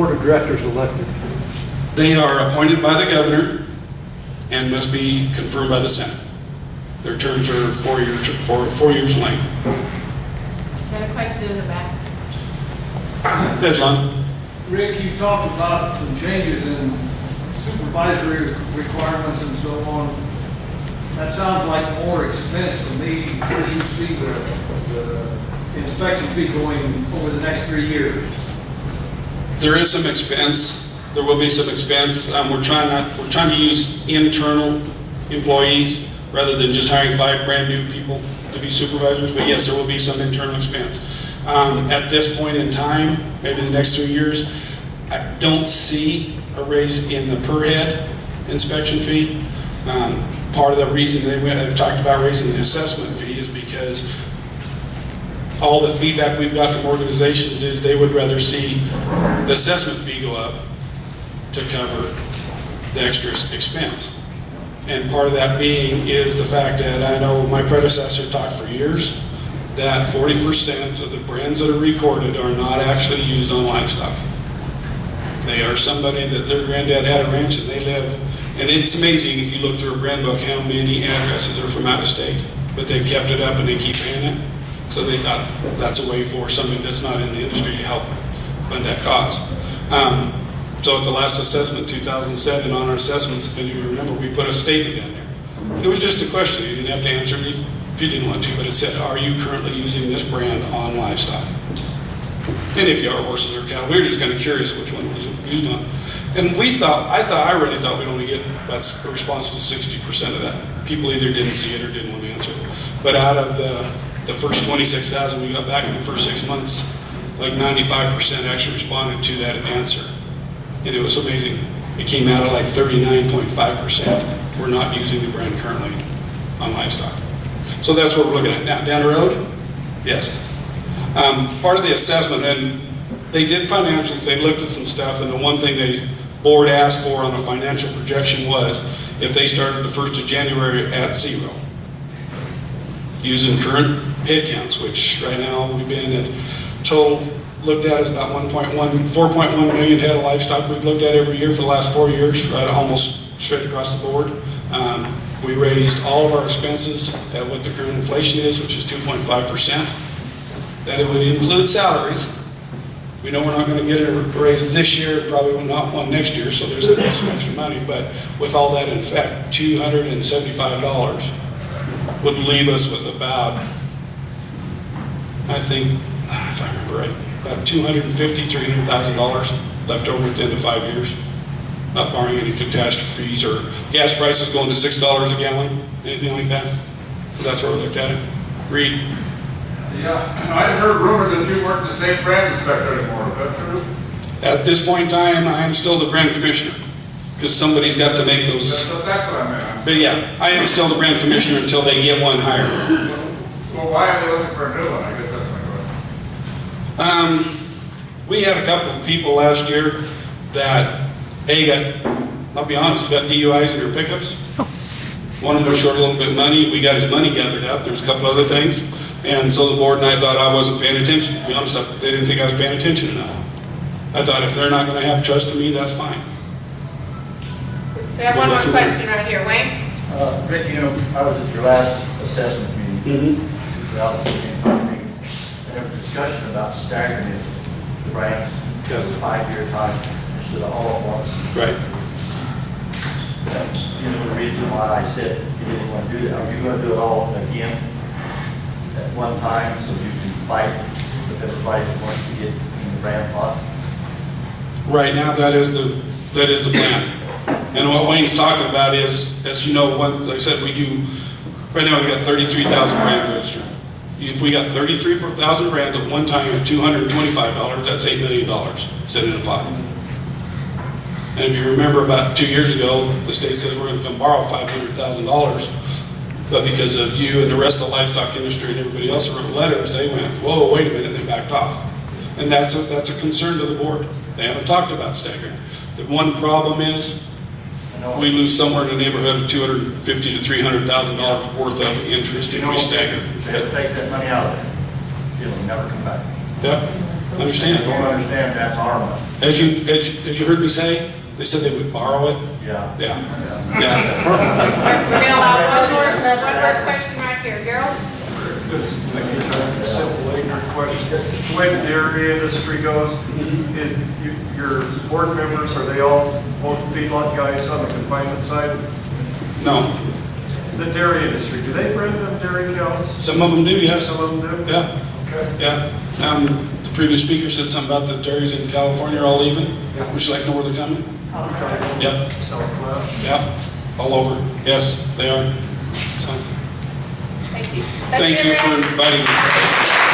board of directors elected? They are appointed by the governor and must be confirmed by the Senate. Their terms are 4 years in length. Got a question in the back? Yeah, John? Rick, you talked about some changes in supervisory requirements and so on. That sounds like more expense to me. Where do you see the inspection fee going over the next 3 years? There is some expense. There will be some expense. We're trying to use internal employees rather than just hiring 5 brand new people to be supervisors. But yes, there will be some internal expense. At this point in time, maybe the next 3 years, I don't see a raise in the per head inspection fee. Part of the reason they've talked about raising the assessment fee is because all the feedback we've got from organizations is they would rather see the assessment fee go up to cover the extra expense. And part of that being is the fact that I know my predecessor talked for years that 40% of the brands that are recorded are not actually used on livestock. They are somebody that their granddad had a ranch and they live, and it's amazing if you look through a brand book how many addresses are from out of state, but they've kept it up and they keep paying it. So they thought that's a way for somebody that's not in the industry to help fund that cost. So at the last assessment, 2007, on our assessments, if you remember, we put a statement down there. It was just a question. You didn't have to answer it if you didn't want to, but it said, are you currently using this brand on livestock? And if you are horses or cattle, we were just kind of curious which one was used on. And I really thought we'd only get that's a response to 60% of that. People either didn't see it or didn't want to answer it. But out of the first 26,000 we got back in the first 6 months, like 95% actually responded to that answer. And it was amazing. It came out at like 39.5%. We're not using the brand currently on livestock. So that's what we're looking at. Now, down the road, yes. Part of the assessment, and they did financials, they looked at some stuff, and the one thing the board asked for on a financial projection was if they started the 1st of January at 0, using current head counts, which right now we've been at total looked at is about 4.1 million head of livestock we've looked at every year for the last 4 years, right, almost straight across the board. We raised all of our expenses at what the current inflation is, which is 2.5%. That it would include salaries. We know we're not going to get a raise this year, probably not one next year, so there's some extra money. But with all that in effect, $275 would leave us with about, I think, if I remember right, about $250,000, $300,000 left over at the end of 5 years, not barring any catastrophes or gas prices going to $6 a gallon, anything like that. So that's where we looked at it. Reed. Yeah, I heard rumors that you weren't the state brand inspector anymore. Is that true? At this point in time, I am still the brand commissioner because somebody's got to make those. That's what I meant. But yeah, I am still the brand commissioner until they get one hired. Well, why are they looking for a new one? I guess that's my question. We had a couple of people last year that, I'll be honest, got DUIs in their pickups. One of them was short a little bit of money. We got his money gathered up. There's a couple other things. And so the board and I thought I wasn't paying attention. To be honest, they didn't think I was paying attention enough. I thought if they're not going to have trust in me, that's fine. We have one more question right here. Wayne? Rick, I was at your last assessment meeting, 2016 meeting, and there was discussion about staggering the brands Yes. for a 5-year time instead of all at once. Right. That's the reason why I said you didn't want to do that. Are you going to do it all again at one time so you can fight with everybody that wants to get in the brand pot? Right now, that is the plan. And what Wayne's talking about is, as you know, like I said, we do, right now we've got 33,000 brands registered. If we got 33,000 brands at one time at $225, that's $8 million sitting in a pot. And if you remember about 2 years ago, the state said we're going to come borrow $500,000. But because of you and the rest of the livestock industry and everybody else who wrote letters, they went, whoa, wait a minute, and they backed off. And that's a concern to the board. They haven't talked about staggering. The one problem is we lose somewhere in the neighborhood of $250,000 to $300,000 worth of interest if we stagger. They have to take that money out of there. It'll never come back. Yep, understand. I don't understand that's our money. As you heard me say, they said they would borrow it. Yeah. Yeah. We're gonna allow one more question right here. Gerald? Just a simple ignorant question. The way the dairy industry goes, your board members, are they all both feedlot guys on the confinement side? No, The dairy industry, do they bring them dairy cows? some of them do, yes. Some of them do? Yeah, Okay. yeah. The previous speaker said something about the dairies in California are all leaving. Would you like to know where they're coming? Yep, Southwest. yep, all over. Yes, they are. So, Thank you. thank you for inviting me.